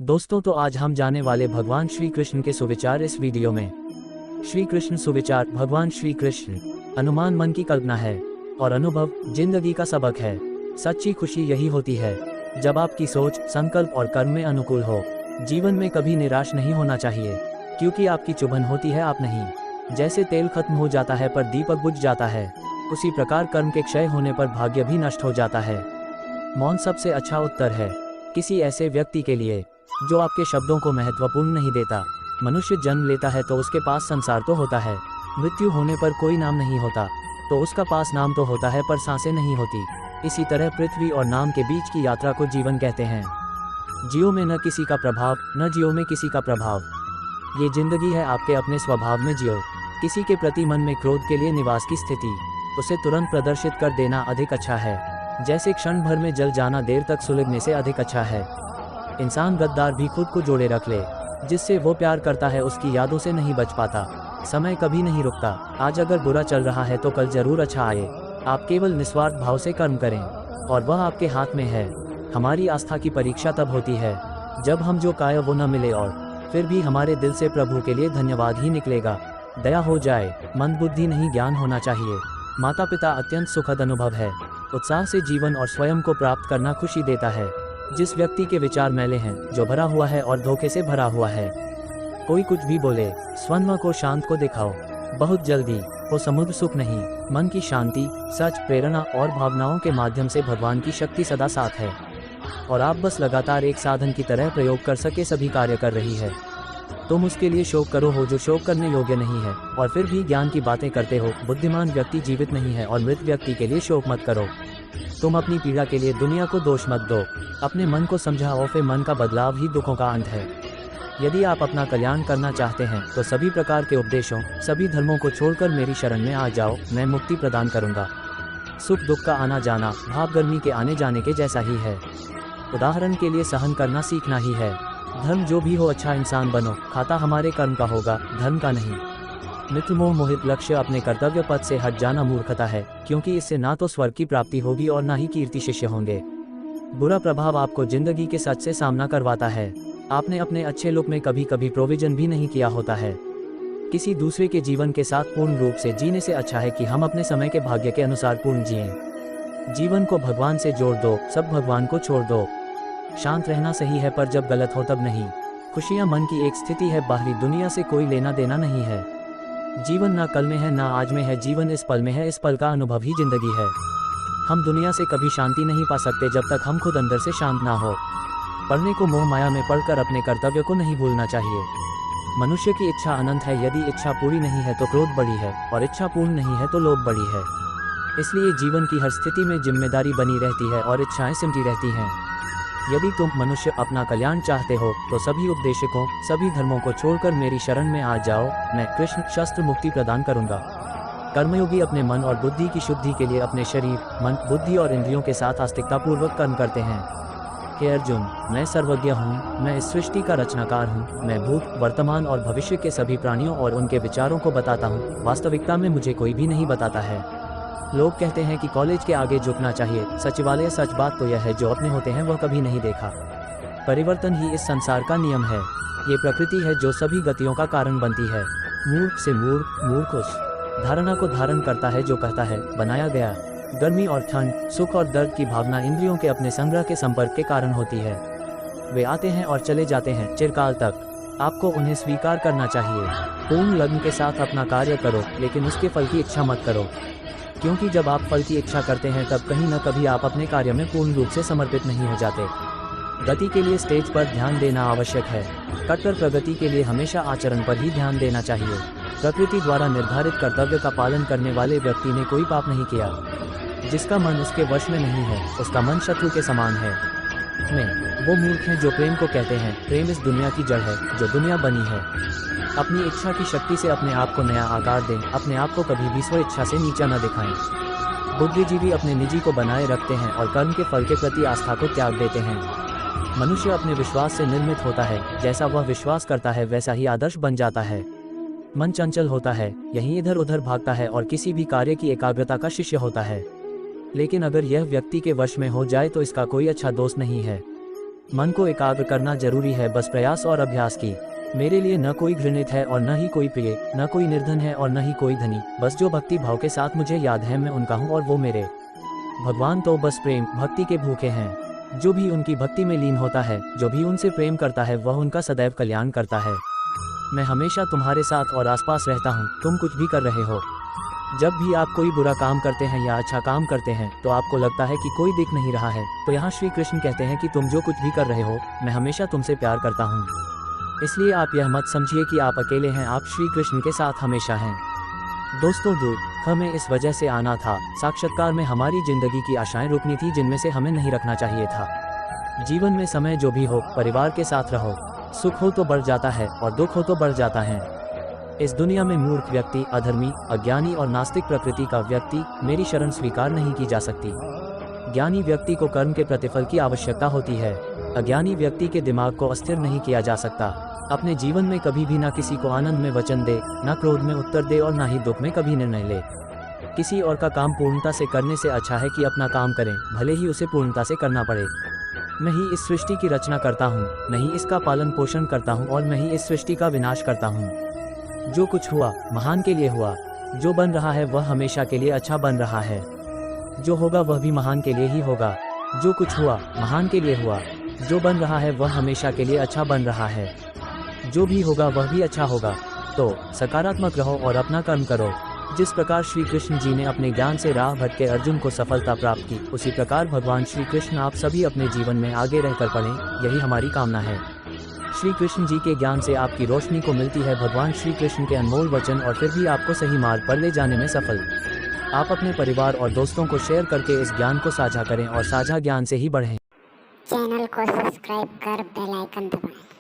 दोस्तों, तो आज हम जाने वाले भगवान श्री कृष्ण के सुविचार इस वीडियो में। श्री कृष्ण सुविचार। भगवान श्री कृष्ण। अनुमान मन की कल्पना है और अनुभव जिंदगी का सबक है। सच्ची खुशी यही होती है जब आपकी सोच, संकल्प और कर्म में अनुकूल हो। जीवन में कभी निराश नहीं होना चाहिए, क्योंकि आपकी चुभन होती है आप नहीं। जैसे तेल खत्म हो जाता है पर दीपक बुझ जाता है, उसी प्रकार कर्म के क्षय होने पर भाग्य भी नष्ट हो जाता है। मौन सबसे अच्छा उत्तर है किसी ऐसे व्यक्ति के लिए जो आपके शब्दों को महत्वपूर्ण नहीं देता। मनुष्य जन्म लेता है तो उसके पास संसार तो होता है, मृत्यु होने पर कोई नाम नहीं होता, तो उसका पास नाम तो होता है पर सांसें नहीं होती। इसी तरह पृथ्वी और नाम के बीच की यात्रा को जीवन कहते हैं। जियो में न किसी का प्रभाव, न जियो में किसी का प्रभाव। ये जिंदगी है, आपके अपने स्वभाव में जियो। किसी के प्रति मन में क्रोध के लिए निवास की स्थिति, उसे तुरंत प्रदर्शित कर देना अधिक अच्छा है। जैसे क्षण भर में जल जाना देर तक सुलगने से अधिक अच्छा है। इंसान गद्दार भी खुद को जोड़े रख ले, जिससे वो प्यार करता है उसकी यादों से नहीं बच पाता। समय कभी नहीं रुकता, आज अगर बुरा चल रहा है तो कल जरूर अच्छा आए। आप केवल निस्वार्थ भाव से कर्म करें और वह आपके हाथ में है। हमारी आस्था की परीक्षा तब होती है जब हम जो काया वो न मिले और फिर भी हमारे दिल से प्रभु के लिए धन्यवाद ही निकलेगा। दया हो जाए, मंदबुद्धि नहीं ज्ञान होना चाहिए। माता पिता अत्यंत सुखद अनुभव है। उत्साह से जीवन और स्वयं को प्राप्त करना खुशी देता है। जिस व्यक्ति के विचार मैले हैं, जो भरा हुआ है और धोखे से भरा हुआ है, कोई कुछ भी बोले, स्वयं को शांत को दिखाओ। बहुत जल्दी वो समुद्र सुख नहीं, मन की शांति, सच, प्रेरणा और भावनाओं के माध्यम से भगवान की शक्ति सदा साथ है और आप बस लगातार एक साधन की तरह प्रयोग कर सके सभी कार्य कर रही है। तुम उसके लिए शोक करो हो जो शोक करने योग्य नहीं है और फिर भी ज्ञान की बातें करते हो। बुद्धिमान व्यक्ति जीवित नहीं है और मृत व्यक्ति के लिए शोक मत करो। तुम अपनी पीड़ा के लिए दुनिया को दोष मत दो, अपने मन को समझाओ, फिर मन का बदलाव ही दुखों का अंत है। यदि आप अपना कल्याण करना चाहते हैं तो सभी प्रकार के उपदेशों, सभी धर्मों को छोड़कर मेरी शरण में आ जाओ, मैं मुक्ति प्रदान करूंगा। सुख दुख का आना जाना भाप गर्मी के आने जाने के जैसा ही है। उदाहरण के लिए सहन करना सीखना ही है। धर्म जो भी हो, अच्छा इंसान बनो, खाता हमारे कर्म का होगा, धर्म का नहीं। मित्र मोह मोहित लक्ष्य अपने कर्तव्य पथ से हट जाना मूर्खता है, क्योंकि इससे ना तो स्वर्ग की प्राप्ति होगी और ना ही कीर्ति शिष्य होंगे। बुरा प्रभाव आपको जिंदगी के सच से सामना करवाता है। आपने अपने अच्छे लुक में कभी कभी प्रोविजन भी नहीं किया होता है। किसी दूसरे के जीवन के साथ पूर्ण रूप से जीने से अच्छा है कि हम अपने समय के भाग्य के अनुसार पूर्ण जिएं। जीवन को भगवान से जोड़ दो, सब भगवान को छोड़ दो। शांत रहना सही है, पर जब गलत हो तब नहीं। खुशियां मन की एक स्थिति है, बाहरी दुनिया से कोई लेना देना नहीं है। जीवन ना कल में है ना आज में है, जीवन इस पल में है, इस पल का अनुभव ही जिंदगी है। हम दुनिया से कभी शांति नहीं पा सकते जब तक हम खुद अंदर से शांत ना हो। पढ़ने को मोह माया में पढ़कर अपने कर्तव्य को नहीं भूलना चाहिए। मनुष्य की इच्छा अनंत है, यदि इच्छा पूरी नहीं है तो क्रोध बड़ी है और इच्छा पूर्ण नहीं है तो लोभ बड़ी है। इसलिए जीवन की हर स्थिति में जिम्मेदारी बनी रहती है और इच्छाएं सिमटी रहती हैं। यदि तुम मनुष्य अपना कल्याण चाहते हो तो सभी उपदेशकों, सभी धर्मों को छोड़कर मेरी शरण में आ जाओ, मैं कृष्ण शस्त्र मुक्ति प्रदान करूंगा। कर्मयोगी अपने मन और बुद्धि की शुद्धि के लिए अपने शरीर, मन, बुद्धि और इंद्रियों के साथ आस्तिकता पूर्वक कर्म करते हैं। हे अर्जुन, मैं सर्वज्ञ हूँ, मैं इस सृष्टि का रचनाकार हूँ। मैं भूत, वर्तमान और भविष्य के सभी प्राणियों और उनके विचारों को बताता हूँ। वास्तविकता में मुझे कोई भी नहीं बताता है। लोग कहते हैं कि कॉलेज के आगे झुकना चाहिए, सचिवालय। सच बात तो यह है, जो अपने होते हैं वह कभी नहीं देखा। परिवर्तन ही इस संसार का नियम है। ये प्रकृति है जो सभी गतियों का कारण बनती है। मूर्ख से मूर्ख, मूर्ख उस धारणा को धारण करता है जो कहता है बनाया गया। गर्मी और ठंड, सुख और दर्द की भावना इंद्रियों के अपने संग्रह के संपर्क के कारण होती है। वे आते हैं और चले जाते हैं चिरकाल तक। आपको उन्हें स्वीकार करना चाहिए। पूर्ण लगन के साथ अपना कार्य करो, लेकिन उसके फल की इच्छा मत करो, क्योंकि जब आप फल की इच्छा करते हैं तब कहीं न कभी आप अपने कार्य में पूर्ण रूप से समर्पित नहीं हो जाते। गति के लिए स्टेज पर ध्यान देना आवश्यक है। कट्टर प्रगति के लिए हमेशा आचरण पर ही ध्यान देना चाहिए। प्रकृति द्वारा निर्धारित कर्तव्य का पालन करने वाले व्यक्ति ने कोई पाप नहीं किया। जिसका मन उसके वश में नहीं है, उसका मन शत्रु के समान है। में वो मूर्ख हैं जो प्रेम को कहते हैं। प्रेम इस दुनिया की जड़ है जो दुनिया बनी है। अपनी इच्छा की शक्ति से अपने आप को नया आकार दें। अपने आप को कभी भी स्व इच्छा से नीचा न दिखाएं। बुद्धिजीवी अपने निजी को बनाए रखते हैं और कर्म के फल के प्रति आस्था को त्याग देते हैं। मनुष्य अपने विश्वास से निर्मित होता है। जैसा वह विश्वास करता है वैसा ही आदर्श बन जाता है। मन चंचल होता है, यहीं इधर उधर भागता है और किसी भी कार्य की एकाग्रता का शिष्य होता है। लेकिन अगर यह व्यक्ति के वश में हो जाए तो इसका कोई अच्छा दोस्त नहीं है। मन को एकाग्र करना जरूरी है, बस प्रयास और अभ्यास की। मेरे लिए न कोई घृणित है और न ही कोई प्रिय, न कोई निर्धन है और न ही कोई धनी, बस जो भक्ति भाव के साथ मुझे याद है मैं उनका हूँ और वो मेरे भगवान तो बस प्रेम भक्ति के भूखे हैं। जो भी उनकी भक्ति में लीन होता है, जो भी उनसे प्रेम करता है, वह उनका सदैव कल्याण करता है। मैं हमेशा तुम्हारे साथ और आसपास रहता हूँ, तुम कुछ भी कर रहे हो। जब भी आप कोई बुरा काम करते हैं या अच्छा काम करते हैं तो आपको लगता है कि कोई दिख नहीं रहा है, तो यहाँ श्री कृष्ण कहते हैं कि तुम जो कुछ भी कर रहे हो, मैं हमेशा तुमसे प्यार करता हूँ। इसलिए आप यह मत समझिए कि आप अकेले हैं, आप श्री कृष्ण के साथ हमेशा हैं। दोस्तों, हमें इस वजह से आना था। साक्षात्कार में हमारी जिंदगी की आशाएं रुकनी थी जिनमें से हमें नहीं रखना चाहिए था। जीवन में समय जो भी हो, परिवार के साथ रहो। सुख हो तो बढ़ जाता है और दुख हो तो बढ़ जाता है। इस दुनिया में मूर्ख व्यक्ति, अधर्मी, अज्ञानी और नास्तिक प्रकृति का व्यक्ति मेरी शरण स्वीकार नहीं की जा सकती। ज्ञानी व्यक्ति को कर्म के प्रतिफल की आवश्यकता होती है। अज्ञानी व्यक्ति के दिमाग को अस्थिर नहीं किया जा सकता। अपने जीवन में कभी भी ना किसी को आनंद में वचन दे, ना क्रोध में उत्तर दे और ना ही दुख में कभी निर्णय ले। किसी और का काम पूर्णता से करने से अच्छा है कि अपना काम करें, भले ही उसे पूर्णता से करना पड़े। मैं ही इस सृष्टि की रचना करता हूँ, मैं ही इसका पालन पोषण करता हूँ और मैं ही इस सृष्टि का विनाश करता हूँ। जो कुछ हुआ महान के लिए हुआ। जो बन रहा है वह हमेशा के लिए अच्छा बन रहा है। जो होगा वह भी महान के लिए ही होगा। जो कुछ हुआ महान के लिए हुआ। जो बन रहा है वह हमेशा के लिए अच्छा बन रहा है। जो भी होगा वह भी अच्छा होगा। तो सकारात्मक रहो और अपना कर्म करो। जिस प्रकार श्री कृष्ण जी ने अपने ज्ञान से राह भटके अर्जुन को सफलता प्राप्त की, उसी प्रकार भगवान श्री कृष्ण आप सभी अपने जीवन में आगे रहकर पढ़ें, यही हमारी कामना है। श्री कृष्ण जी के ज्ञान से आपकी रोशनी को मिलती है भगवान श्री कृष्ण के अनमोल वचन, और फिर भी आपको सही मार्ग पर ले जाने में सफल। आप अपने परिवार और दोस्तों को शेयर करके इस ज्ञान को साझा करें और साझा ज्ञान से ही बढ़ें। चैनल को सब्सक्राइब कर बेल आइकन दबाएं।